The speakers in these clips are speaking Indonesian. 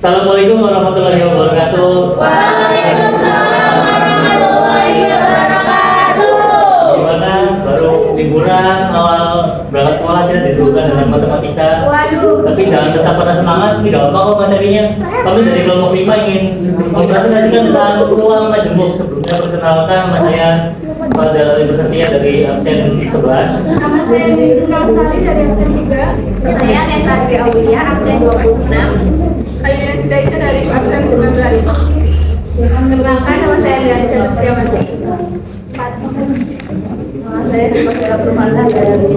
Assalamualaikum warahmatullahi wabarakatuh. Waalaikumsalam warahmatullahi wabarakatuh. Gimana? Baru liburan, awal berangkat sekolah kita disuguhkan dengan matematika. Waduh. Tapi jangan tetap pada semangat, tidak apa kok materinya. Kami dari kelompok 5 ingin mempresentasikan tentang peluang majemuk. Sebelumnya perkenalkan nama saya pada Libersetia dari absen 11. Nama saya Nijunal Sari dari absen 3. Saya Neta Dwi Aulia, absen 26. Aina Sidaisha dari absen 19. Perkenalkan, nama saya Andrea Setiawati Setiawati. Saya Sifat Permala dari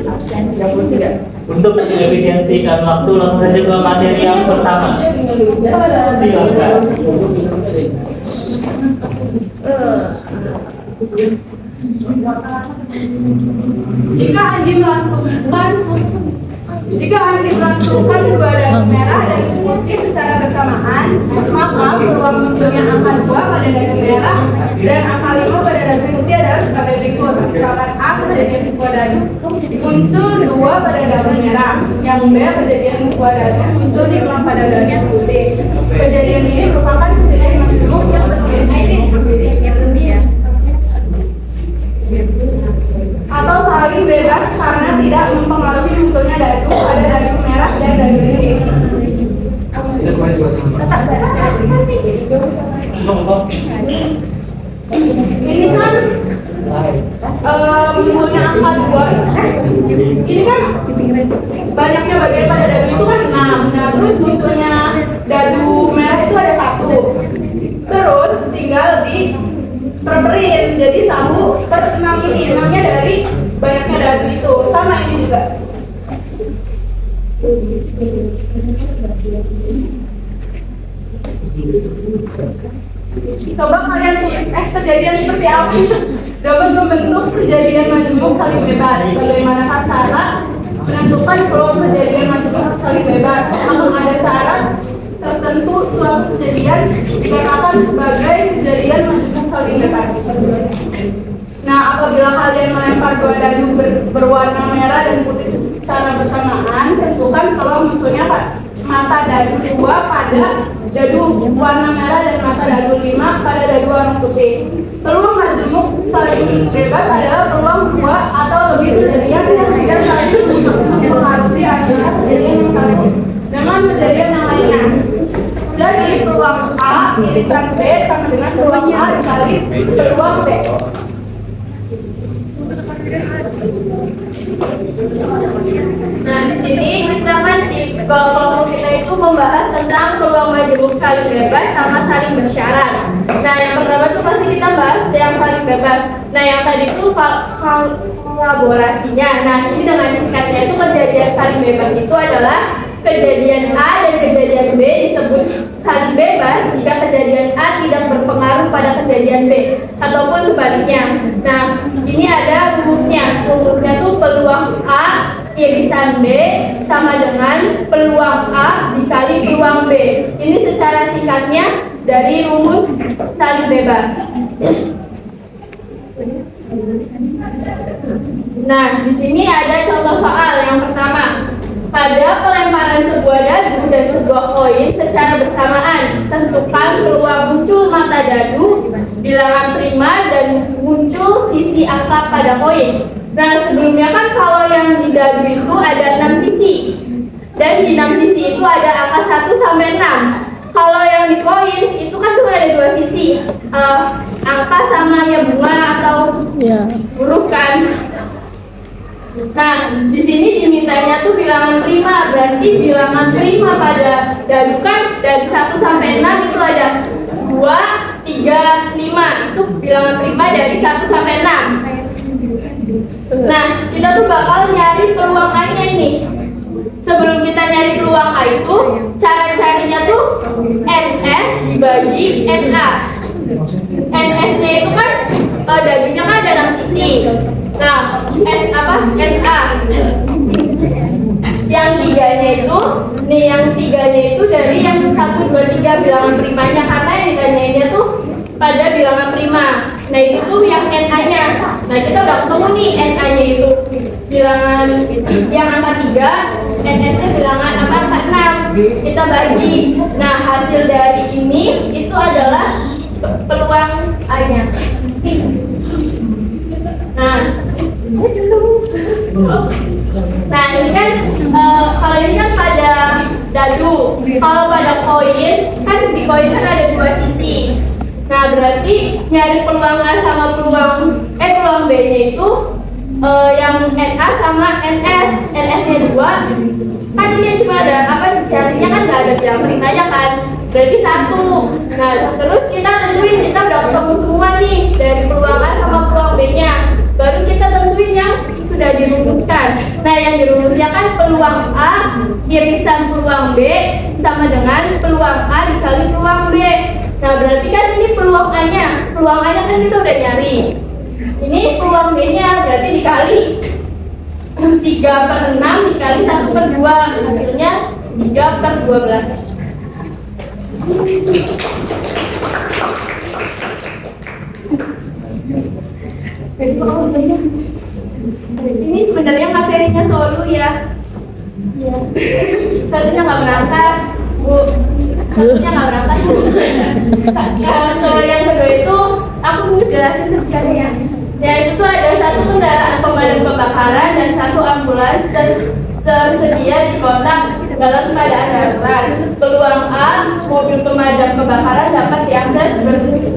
absen 33. Untuk mengefisiensikan waktu, langsung saja ke materi yang pertama. Silakan. Jika Andi melakukan dua dadu merah dan putih secara bersamaan, maka peluang munculnya angka 2 pada dadu merah dan angka 5 pada dadu putih adalah sebagai berikut. Misalkan A, kejadian sebuah dadu muncul 2 pada dadu merah, yang B, kejadian sebuah dadu muncul 5 pada dadu putih. Kejadian ini merupakan kejadian majemuk yang berdiri atau saling bebas karena tidak mempengaruhi munculnya dadu pada dadu merah dan dadu putih. Ini kan munculnya angka 2. Ini kan banyaknya bagian pada dadu itu kan 6. Nah, terus munculnya dadu merah itu ada 1. Terus tinggal di perberin, jadi 1/6 ini, 6-nya dari banyaknya dadu itu. Sama ini juga. Coba kalian tulis kejadian seperti apa dapat membentuk kejadian majemuk saling bebas. Bagaimana cara menentukan peluang kejadian majemuk saling bebas? Apakah ada syarat tertentu suatu kejadian dikatakan sebagai kejadian majemuk saling bebas? Nah, apabila kalian melempar dua dadu berwarna merah dan putih secara bersamaan, tentukan kalau munculnya mata dadu 2 pada dadu warna merah dan mata dadu 5 pada dadu warna putih. Peluang majemuk saling bebas adalah peluang 2 atau lebih kejadian yang tidak saling mempengaruhi antara kejadian yang satu dengan kejadian yang lainnya. Jadi peluang A irisan B sama dengan peluang A dikali peluang B. Nah, di sini misalkan di kelompok kita itu membahas tentang peluang majemuk saling bebas sama saling bersyarat. Nah, yang pertama tuh pasti kita bahas yang saling bebas. Nah, yang tadi itu kolaborasinya. Nah, ini dengan singkatnya itu kejadian saling bebas itu adalah kejadian A dan kejadian B disebut saling bebas jika kejadian A tidak berpengaruh pada kejadian B ataupun sebaliknya. Nah, ini ada rumusnya. Rumusnya tuh peluang A irisan B sama dengan peluang A dikali peluang B. Ini secara singkatnya dari rumus saling bebas. Nah, di sini ada contoh soal yang pertama. Pada pelemparan sebuah dadu dan sebuah koin secara bersamaan, tentukan peluang muncul mata dadu, bilangan prima, dan muncul sisi angka pada koin. Nah, sebelumnya kan kalau yang di dadu itu ada 6 sisi, dan di 6 sisi itu ada angka 1 sampai 6. Kalau yang di koin itu kan cuma ada 2 sisi, angka sama ya bunga atau huruf kan. Nah, di sini dimintanya tuh bilangan prima, berarti bilangan prima pada dadu kan dari 1 sampai 6 itu ada 2, 3, 5. Itu bilangan prima dari 1 sampai 6. Nah, kita tuh bakal nyari peluang A-nya ini. Sebelum kita nyari peluang A itu, cara carinya tuh NS dibagi NA. NS-nya itu kan dadunya kan ada 6 sisi. Nah, NA yang 3-nya itu, nih yang 3-nya itu dari yang 1, 2, 3 bilangan primanya, karena yang ditanyainnya tuh pada bilangan prima. Nah, itu tuh yang NA-nya. Nah, kita udah ketemu nih NA-nya itu. bilangan yang angka 3, NS-nya bilangan angka 6. Kita bagi. Nah, hasil dari ini itu adalah peluang A-nya. Nah, ini kan kalau ini kan pada dadu. Kalau pada koin, kan di koin kan ada dua sisi. Nah, berarti nyari peluang A sama peluang B-nya itu yang NA sama NS. NS-nya 2. Kan ini cuma ada carinya kan nggak ada jamarin aja kan. Berarti 1. Nah, terus kita tentuin kita udah ketemu semua nih dari peluang A sama peluang B-nya. Baru kita tentuin yang sudah dirumuskan. Nah, yang dirumusnya kan peluang A irisan peluang B sama dengan peluang A dikali peluang B. Nah, berarti kan ini peluang A-nya. Peluang A-nya kan kita udah nyari. Ini peluang B-nya berarti dikali 3/6 dikali 1/2. Hasilnya 3/12. Ini sebenarnya materinya solu ya. Satunya nggak berangkat, Bu. Satunya nggak berangkat, Bu. Kalau yang kedua itu aku jelasin sebenarnya. Ya, itu ada satu kendaraan pemadam kebakaran dan satu ambulans tersedia di kotak dalam keadaan darurat. Peluang A, mobil pemadam kebakaran dapat diakses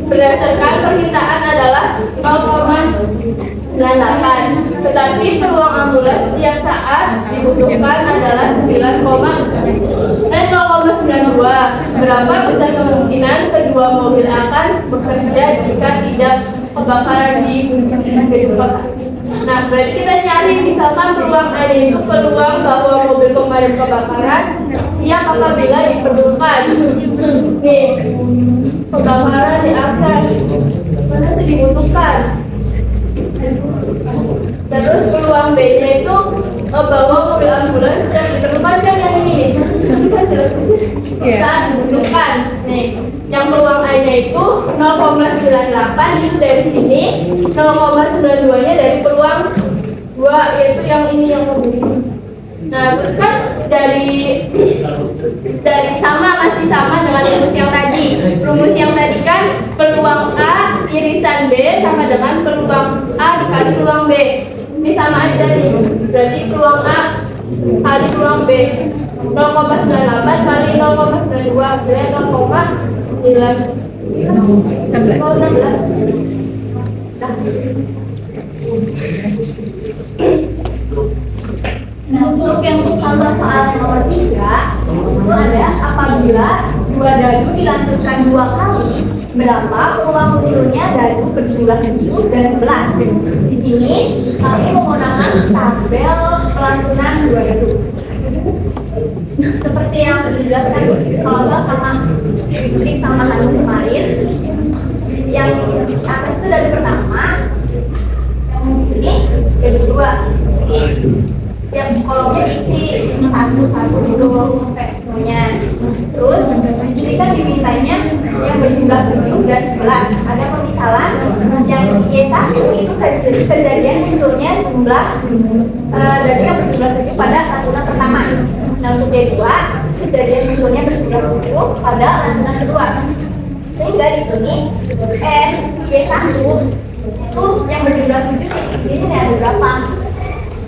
berdasarkan permintaan adalah 0,98. Tetapi peluang ambulans setiap saat dibutuhkan adalah 0,92. Berapa besar kemungkinan kedua mobil akan bekerja jika tidak kebakaran di gedung kota? Nah, berarti kita nyari misalkan peluang A itu peluang bahwa mobil pemadam kebakaran siap apabila diperlukan. Nih, kebakaran diakses mana sih dibutuhkan. Terus peluang B-nya itu bahwa mobil ambulans yang diperlukan kan yang ini. Bisa jelaskan? Bisa dibutuhkan. Nih, yang peluang A-nya itu 0,98 itu dari sini, 0,92-nya dari peluang 2, yaitu yang ini yang mobil ini. Nah, terus kan dari masih sama dengan rumus yang tadi. Rumus yang tadi kan peluang A irisan B sama dengan peluang A dikali peluang B. Ini sama aja nih. Berarti peluang A kali peluang B 0,98 kali 0,92 hasilnya 0,16. Nah, untuk yang contoh soal nomor 3 itu ada apabila dua dadu dilanturkan 2 kali, berapa peluang munculnya dadu berjumlah 7 dan 11. Di sini kami menggunakan tabel pelanturan dua dadu. Seperti yang dijelaskan kalau sama Fitri sama Hanum kemarin, yang atas itu dadu pertama, ini dadu kedua. Setiap kolomnya diisi 1 gitu sampai semuanya. Terus ini kan dimintanya yang berjumlah 7 dan 11. Ada pemisalan yang Y1 itu kejadian munculnya jumlah dadu yang berjumlah 7 pada lantunan pertama. Nah, untuk Y2 kejadian munculnya berjumlah 7 pada lantunan kedua. Sehingga di sini Y1 itu yang berjumlah 7 di sini ada berapa?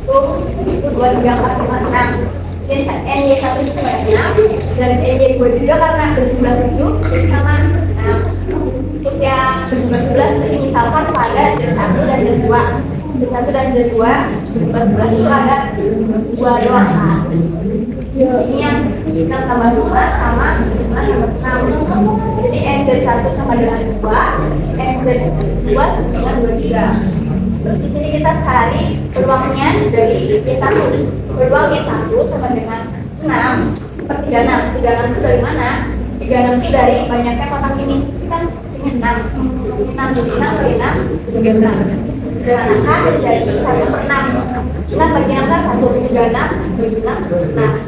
Itu 2, 3, 4, 5, 6. NY1 itu 6 dan NY2 juga karena berjumlah 7 sama 6. Untuk yang berjumlah 11 tadi misalkan pada Z1 dan Z2. Z1 dan Z2 berjumlah 11 itu ada 2 doang. Ini yang kita tambah 2 sama 6. Jadi NZ1 sama dengan 2, NZ2 sama dengan 23. Terus di sini kita cari peluangnya dari Y1. Peluang Y1 sama dengan 6 per 36. 36 itu dari mana? 36 itu dari banyaknya kotak ini. Kan sini 6. 6 jadi 6 kali 6 96. Sederhanakan jadi 1/6. 6 bagi 6 kan 1, 36 bagi 6. Nah,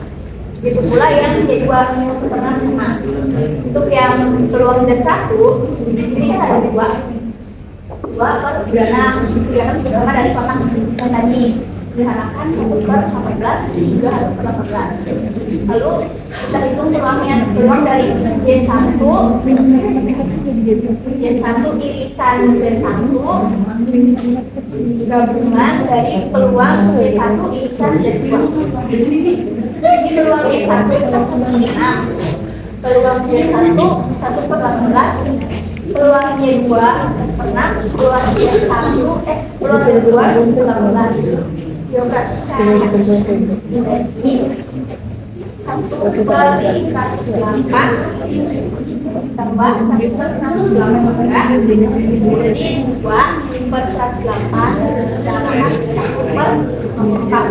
itu pula yang Y2 1/6. Untuk yang peluang Z1 di sini kan ada 2 apa 36 sama dari kotak yang tadi. sederhanakan per 18 hingga 18. Lalu kita hitung peluangnya, peluang dari Y1 irisan Z1 gabungan dari peluang Y1 irisan Z2. Jadi peluang Y1 itu kan 1/6, peluang Y1 1/18, peluang Y2 6, peluang peluang Y2 18. Geografi jadi 1/108 tambah 1/108, jadi 2/108 per 4.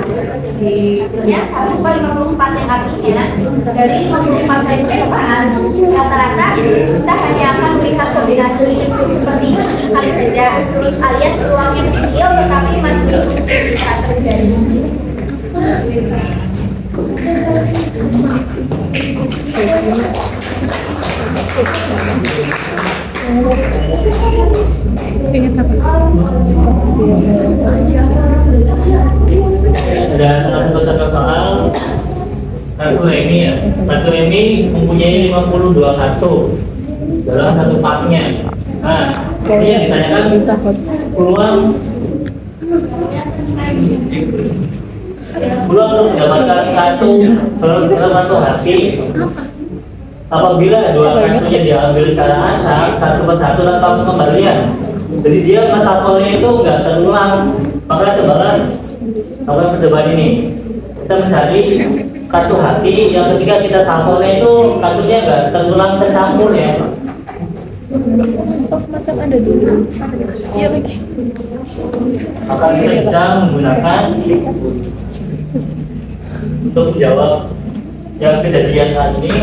Hasilnya 1/54, yang artinya dari 54 kali percobaan rata-rata kita hanya akan melihat kombinasi seperti ini sekali saja, alias peluang yang kecil tetapi masih bisa terjadi. Ada salah satu contoh soal kartu remi ya. Kartu remi mempunyai 52 kartu dalam satu paknya. Nah, ini yang ditanyakan peluang untuk mendapatkan kartu dalam kartu hati apabila dua kartunya diambil secara acak satu persatu tanpa pengembalian. Jadi dia masapelnya itu nggak terulang. Maka cobakan lakukan percobaan ini. Kita mencari kartu hati yang ketika kita sampelnya itu kartunya nggak terulang tercampur ya. Oh, semacam ada dulu. Iya lagi. Maka kita bisa menggunakan untuk menjawab yang kejadian saat ini.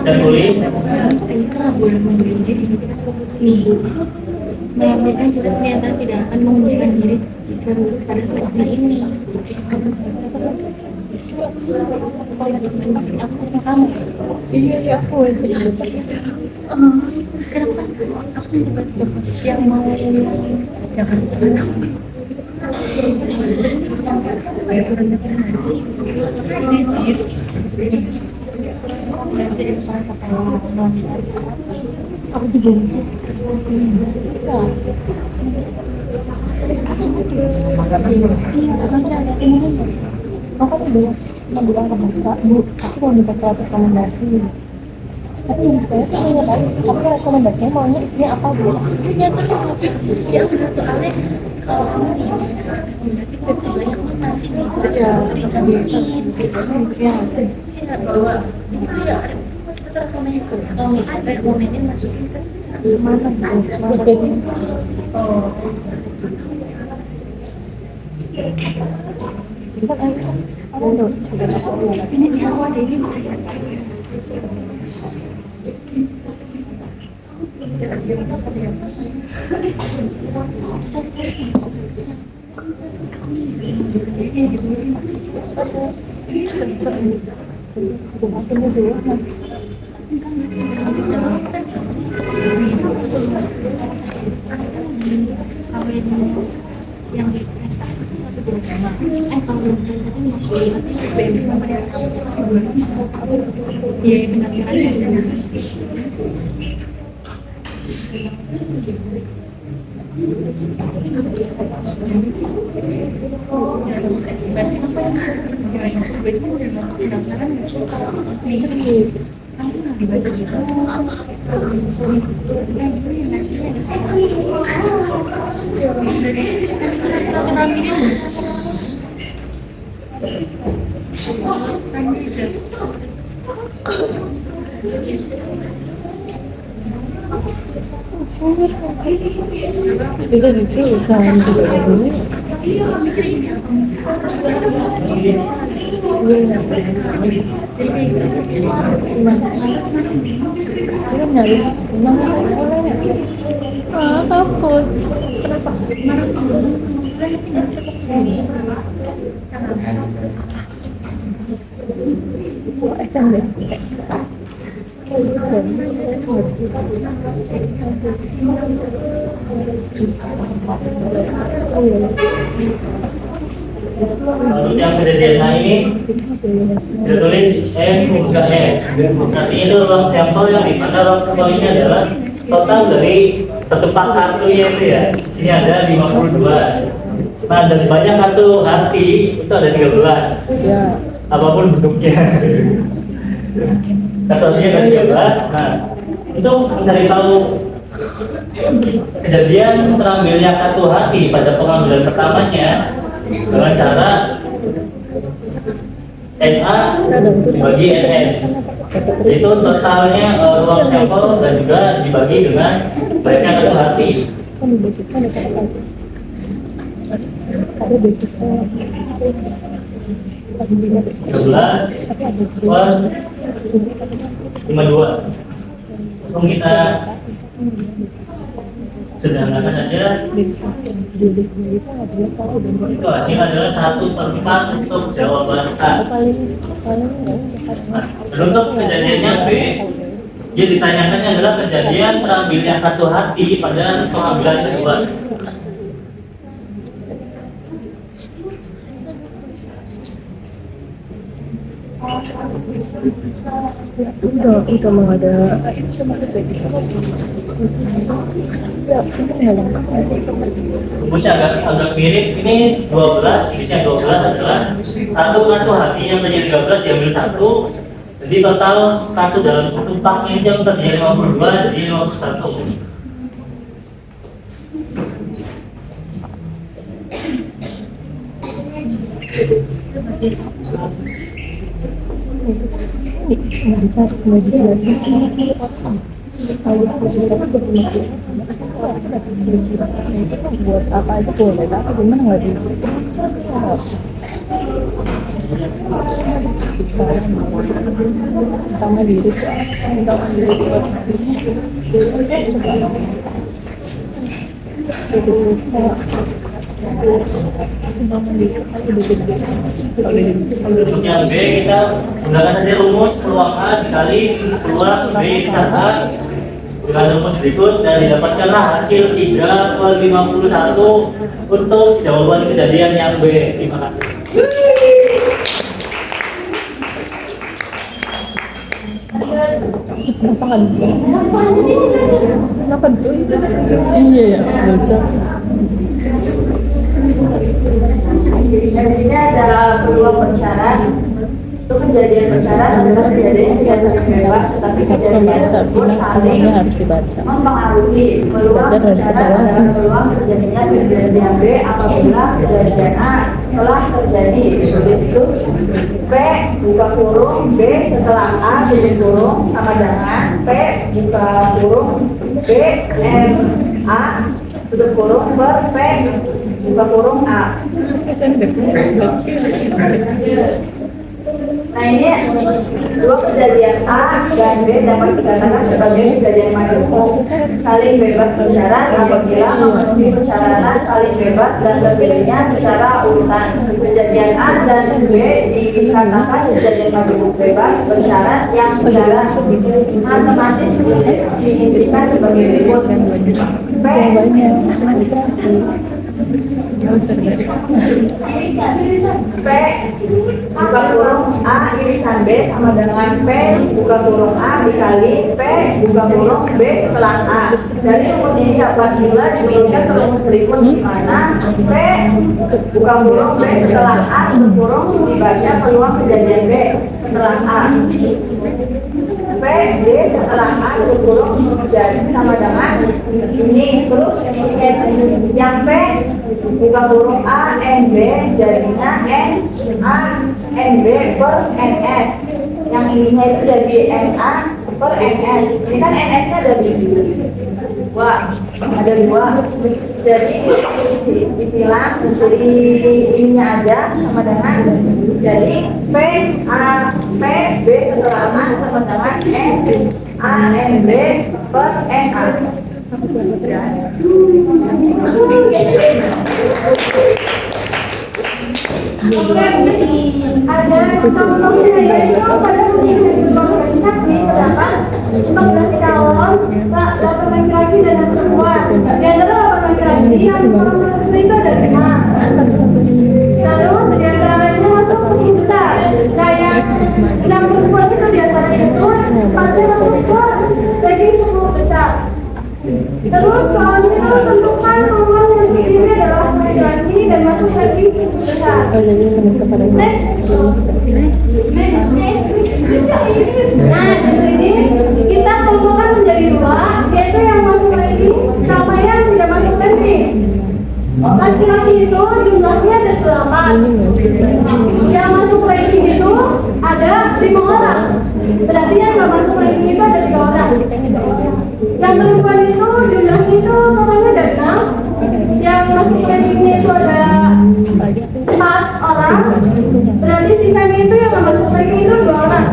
Dan tulis Melaporkan sudah ternyata tidak akan mengundurkan diri jika lulus pada seleksi ini. Kamu? Iya, aku Kenapa? Aku tiba-tiba yang mau Jakarta kan aku. Aku juga aku udah bilang ke Mbak, Bu, aku mau minta surat rekomendasi. Tapi yang saya sih nggak tahu, tapi rekomendasinya maunya isinya apa gitu. Ternyata kan masih ya udah soalnya kalau kamu ini surat rekomendasi banyak mana sudah dicampur Ya, sih. ya bahwa itu ya kita rekomenin masukin ke mana Oke sih. Kan aku udah coba masuk dulu. ini bisa ada ini yang di prestasi itu 1,25. Kalau prestasi 50 BM sama dia iya benar-benar saja. Jalur SBM kenapa ya? Itu udah masuk pendaftaran kamu nggak dibaca gitu? Juga gitu, jangan juga dulu. Dia nyari, memang takut. Kenapa? SN deh. Selanjutnya kejadian A ini kita tulis M juga S. Artinya itu ruang sampel yang dimana ruang sampel ini adalah total dari satu pak kartunya itu ya. Di sini ada 52. Nah, dari banyak kartu hati itu ada 13. Apapun bentuknya. Kartu hatinya ada 13. Nah, untuk mencari tahu kejadian terambilnya kartu hati pada pengambilan pertamanya dengan cara NA dibagi NS, itu totalnya ruang sampel dan juga dibagi dengan banyaknya kartu hati. Ada basisnya 11 per 52. Langsung kita sederhanakan saja. Itu hasilnya adalah 1/4 untuk jawaban A. Nah, untuk kejadiannya B, dia ditanyakannya adalah kejadian terambilnya kartu hati pada pengambilan kedua. udah mau ada Rumusnya agak mirip. Ini 12, isinya 12 adalah satu kartu hati yang menjadi 13 diambil satu. Jadi total kartu dalam satu pak ini yang tadinya 52 jadi 51. mau dijelasin buat apa aja boleh, tapi gimana nggak bisa sama diri Untuk yang B kita gunakan saja rumus peluang A dikali peluang B besar A dengan rumus berikut dan didapatkanlah hasil 3/51 untuk jawaban kejadian yang B. Terima kasih. kenapa iya ya bocor Dari sini ada peluang bersyarat. Untuk kejadian bersyarat adalah kejadian yang tidak saling bebas, tapi kejadian tersebut saling harus dibaca. mempengaruhi. Peluang bersyarat adalah peluang terjadinya kejadian B apabila kejadian A telah terjadi. Ditulis itu P buka kurung B setelah A tutup kurung sama dengan P buka kurung B M A tutup kurung per P buka kurung A. Nah ini dua kejadian A dan B dapat dikatakan sebagai kejadian majemuk saling bebas bersyarat apabila memenuhi persyaratan saling bebas dan terjadinya secara urutan. Kejadian A dan B dikatakan kejadian majemuk bebas bersyarat yang secara matematis diisikan sebagai berikut. P P buka kurung A irisan B sama dengan P buka kurung A dikali P buka kurung B setelah A. Dari rumus ini dapat pula diturunkan ke rumus berikut di mana P buka kurung B setelah A tutup kurung dibaca peluang kejadian B setelah A. P B setelah A tutup kurung jadi sama dengan ini. Terus yang P buka kurung A N B jadinya N A N B per NS. Yang ininya itu jadi NA per NS. Ini kan NS nya ada dua, ada dua. Jadi disilang di ininya aja sama dengan jadi P A P B setelah A sama dengan N A N B per NA. Ada kami terdapat 14 calon, 8 laki-laki dan 1 perempuan. Di antara 8 laki-laki yang perempuan itu ada 5. Terus di antaranya masuk 10 besar. Nah yang 6 perempuan itu di antara itu 4-nya masuk ke ranking 10 besar. Terus soalnya itu tentukan peluang yang dipilih adalah laki-laki dan masuk ranking 10 besar. Next. Nah, di sini kita kelompokkan menjadi 2, yaitu yang masuk ranking sama yang tidak masuk ranking. Laki-laki itu jumlahnya ada 8. Yang masuk ranking itu ada 5 orang. Berarti yang nggak masuk ranking itu ada 3 orang. Yang perempuan itu jumlahnya itu totalnya ada 6. Yang masuk rankingnya itu ada 4 orang. Berarti sisanya itu yang nggak masuk ranking itu 2 orang.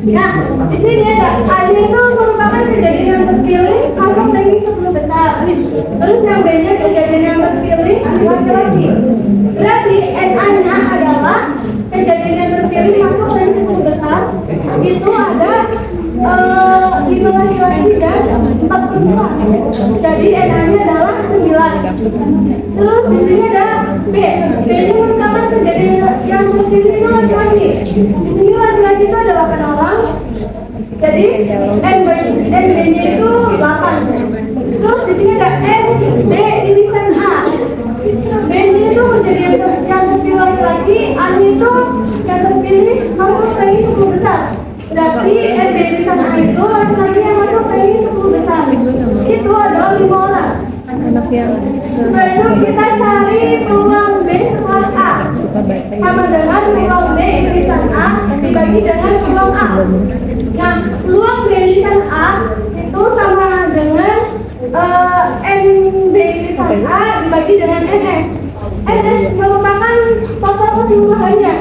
Nah, di sini ada itu merupakan kejadian yang terpilih masuk ranking 10 besar. Terus yang B-nya kejadian yang terpilih laki-laki. Berarti NA-nya adalah kejadian yang terpilih masuk ranking 10 besar. Itu ada 5 laki-laki dan 4 perempuan. Jadi NA-nya adalah 9. Terus di sini ada B. B-nya merupakan kejadian yang terpilih itu laki-laki. Di sini laki-laki itu ada 8 orang. Jadi NB-nya itu 8. Terus di sini ada NB irisan A. B-nya itu menjadi yang terpilih laki-laki, A-nya itu yang terpilih masuk ranking 10 besar. Berarti NB irisan A itu laki-laki yang masuk ranking 10 besar. Itu adalah 5 orang. Setelah itu kita cari peluang B setelah A. Sama dengan peluang B irisan A dibagi dengan peluang A. Nah, peluang B irisan A itu sama dengan NB irisan A dibagi dengan NS. NS merupakan total keseluruhannya.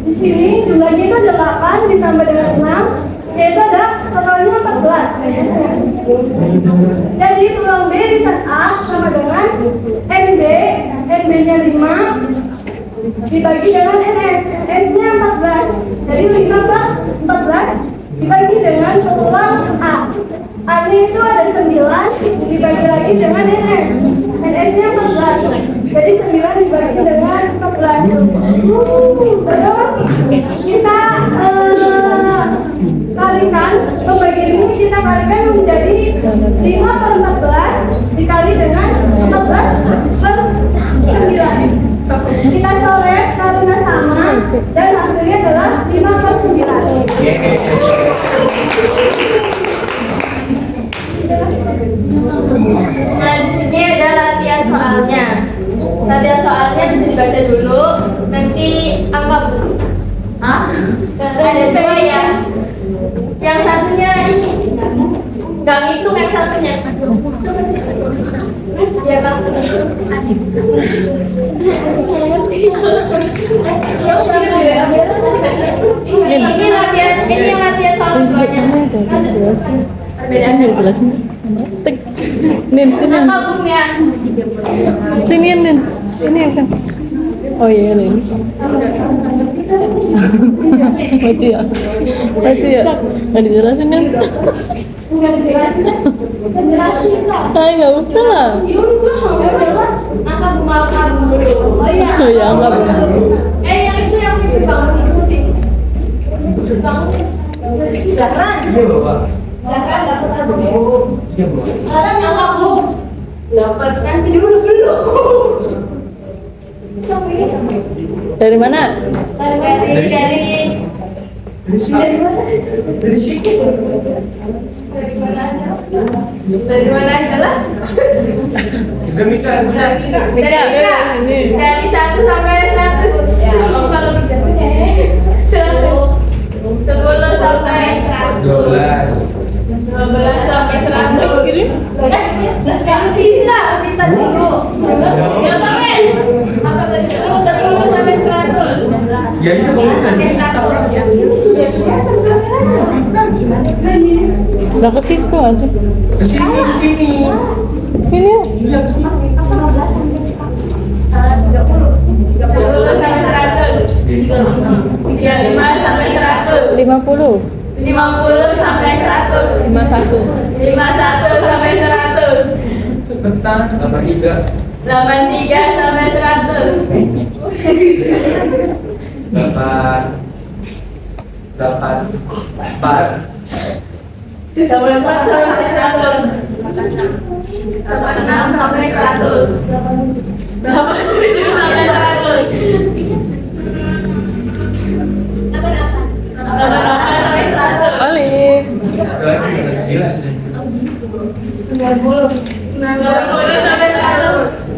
Di sini jumlahnya itu ada 8 ditambah dengan 6, yaitu ada totalnya 14. Jadi peluang B irisan A sama dengan NB, NB-nya 5 dibagi dengan NS, S-nya 14. Jadi 5 per 14 dibagi dengan peluang A. A-nya itu ada 9 dibagi lagi dengan NS. NS-nya 14. Jadi 9 dibagi dengan 14. Terus kita kalikan, pembagian ini kita kalikan menjadi 5 per 14 dikali dengan 14 per 9. Kita coret karena sama dan hasilnya adalah 5 per 9. Nah, di sini ada latihan soalnya. Latihan soalnya bisa dibaca dulu. Nanti angka ada 2 ya. Yang satunya ini nggak ngitung yang satunya. Ya langsung. Ini latihan, ini yang latihan soal keduanya. Bedanya jelas nih. Nin, sini. Kabumnya. Sini, Nin. Ini yang kan. Oh iya, Nin. Lucu ya? Lucu ya? Nggak dijelasin, Nin? Enggak dijelasin. Jelasin kok. Nggak usah lah. Ya udah, angka bunga kamu dulu. Oh iya. Oh iya, angka bunga. Yang itu bangun itu sih. Zahran. Iya, Bapak. Zahran dapat satu ya. Iya, Bapak. Sekarang yang kamu dapat nanti dulu belum. Dari mana? Dari mana aja lah. Dari 1 sampai 100. Kalau bisa punya 100. 10 sampai 100. 12 sampai 100. Kalau sini lah, minta dulu. Yang komen. Apa ke 10 sampai 100. Ya itu kalau Sampai 100. Udah ke situ aja. di sini. Sini ya. Iya, di sini. 15 sampai 30 sampai 100. 35 sampai 100. 50. 75 50 sampai 100. 51. 51 sampai 100. Cepetan, 83. 83 sampai 100. 84. 84 sampai 100. 86 sampai 100. 87 sampai 100. 88 sampai 100. Balik. Lagi kecil. 90 sampai 100.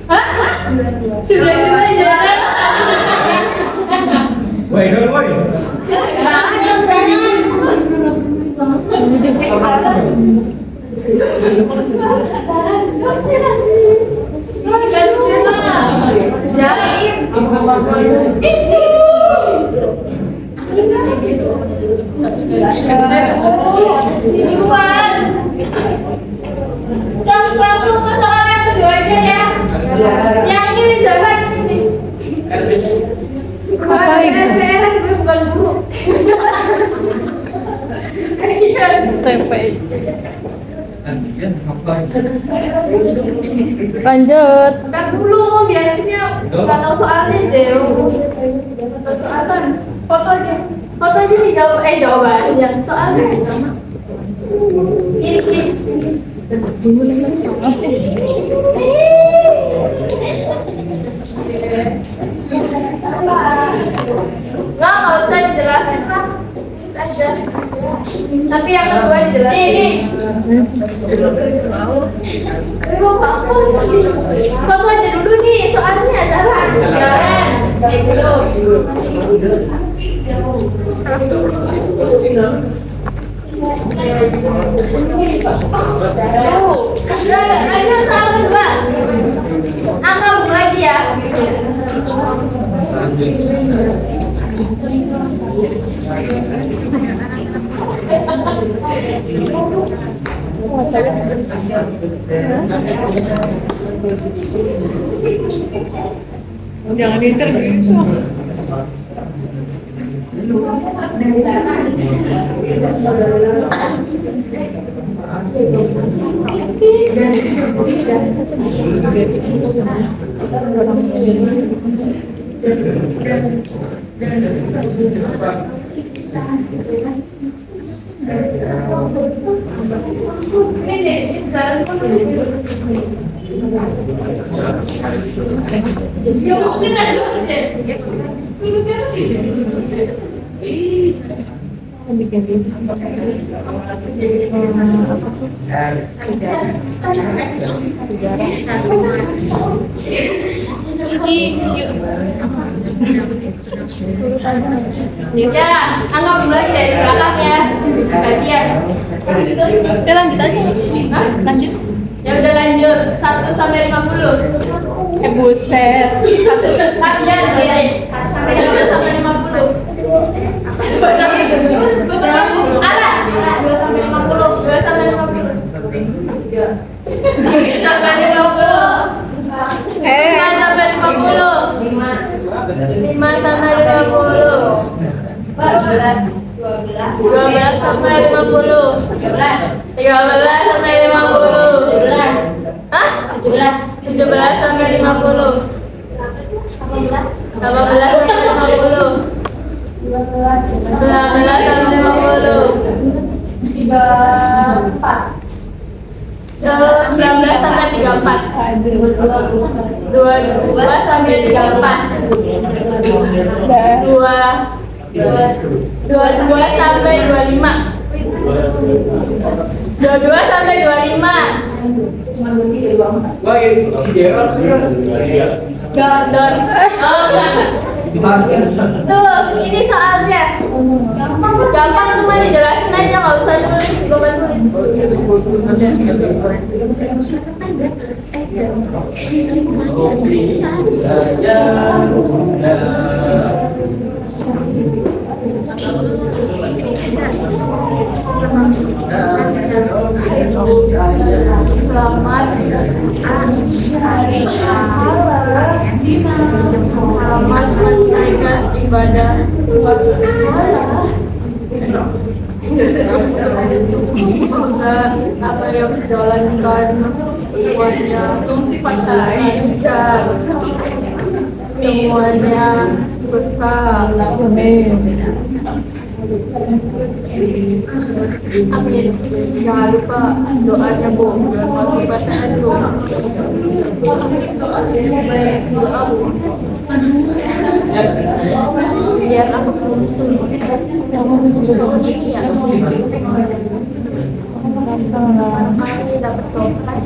Hah? Sudah jalan. Woi, dong, woi. Langsung ke soal yang kedua aja ya. Yang ini jangan ini. Apa itu? RPR gue bukan guru. Iya. Sampai. Antigen ngapain? Lanjut. Bentar dulu, biarnya nggak tahu soalnya jauh. Nggak tahu soalan. Foto aja. Foto aja nih jawabannya. Soalnya ini. Nggak usah dijelasin lah. Saja. Tapi yang kedua dijelasin. Bapak aja dulu nih, soalnya Zara. Jangan. Lanjut soal kedua. Angka lagi ya. Jangan diincer. Ya, anggap dulu lagi dari belakang ya. Gantian. Lanjut aja. Hah? Lanjut. Ya udah lanjut. 1 sampai 50. Buset. 1 latihan ya. 2 sampai 50. 2 sampai 50. Arah. 2 sampai 50. 2 sampai 50. 3 sampai 50. 5 sampai 50. 5 sampai 50. 12 sampai 50. 13 sampai 50. Hah? 17 sampai 50. 18 sampai 50. 19 sampai 50. 19 sampai 34. 22 sampai 34. 22 sampai 25. 22 sampai 25. Woi, si Dera Don. Tuh, ini soalnya. Gampang cuma dijelasin aja, nggak usah nulis, bukan nulis. Selamat hari Selamat menunaikan ibadah Apa yang menjalankan semuanya sifat saja, semuanya berkah. Amin. Jangan lupa doanya Bu, bulan waktu bacaan Bu. Doa Bu. Biar aku susul. Ya. Amin dapat toples.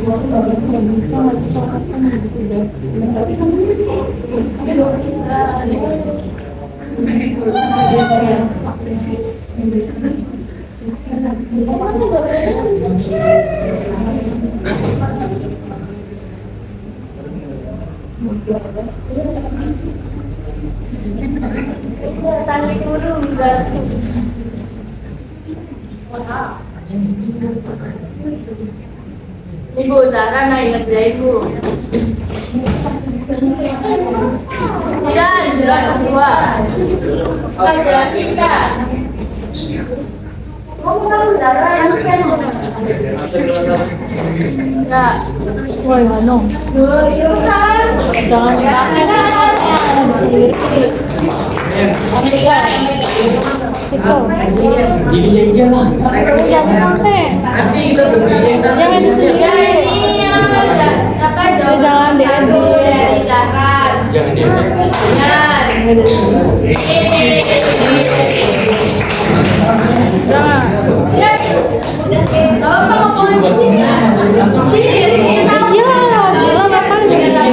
Ibu Zara naik ngerjain Bu. Tidak, jelas kedua. Kan jelasin kan? Kamu kan Zara yang ya. Woi, ano? Jangan Iya lah. jangan sampai. Nanti kita berdiri. Jangan di sini. Ya ini yang apa Jangan deh. satu dari Zahra. Jangan diambil. Benar. Jangan. Ya. Kalau kamu mau di sini, sini. Iya, gila ngapain ya?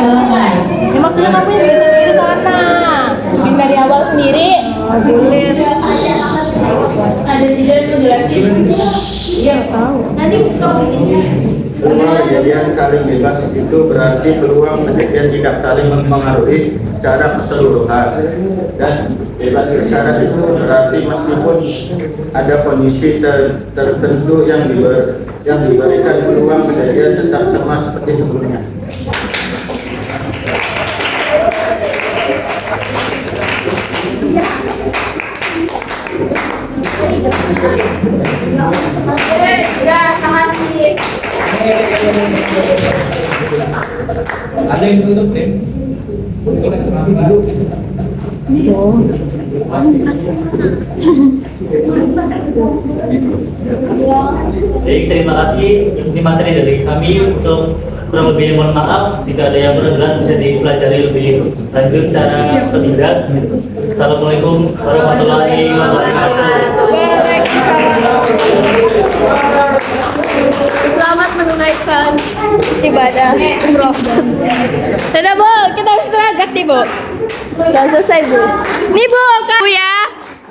Ya maksudnya kamu yang bisa sendiri sana. Bikin dari awal sendiri. Boleh. Ada tidak menjelaskan? Iya, tahu. Nanti kita kesini. Peluang kejadian saling bebas itu berarti peluang kejadian tidak saling mempengaruhi secara keseluruhan, dan bebas bersyarat itu berarti meskipun ada kondisi tertentu yang diberikan peluang kejadian tetap sama seperti sebelumnya. Sudah, makasih. Ada yang tutup tim. Baik, terima kasih ini materi dari kami. Untuk kurang lebih mohon maaf jika ada yang kurang jelas, bisa dipelajari lebih lanjut secara tidak. Assalamualaikum warahmatullahi wabarakatuh. Selamat menunaikan ibadah umroh. Dadah Bu, kita istirahat nih Bu. Udah selesai Bu. Nih Bu, kan Bu ya.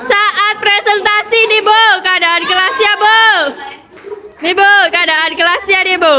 Saat presentasi nih Bu, keadaan kelasnya Bu. Nih Bu, keadaan kelasnya nih Bu.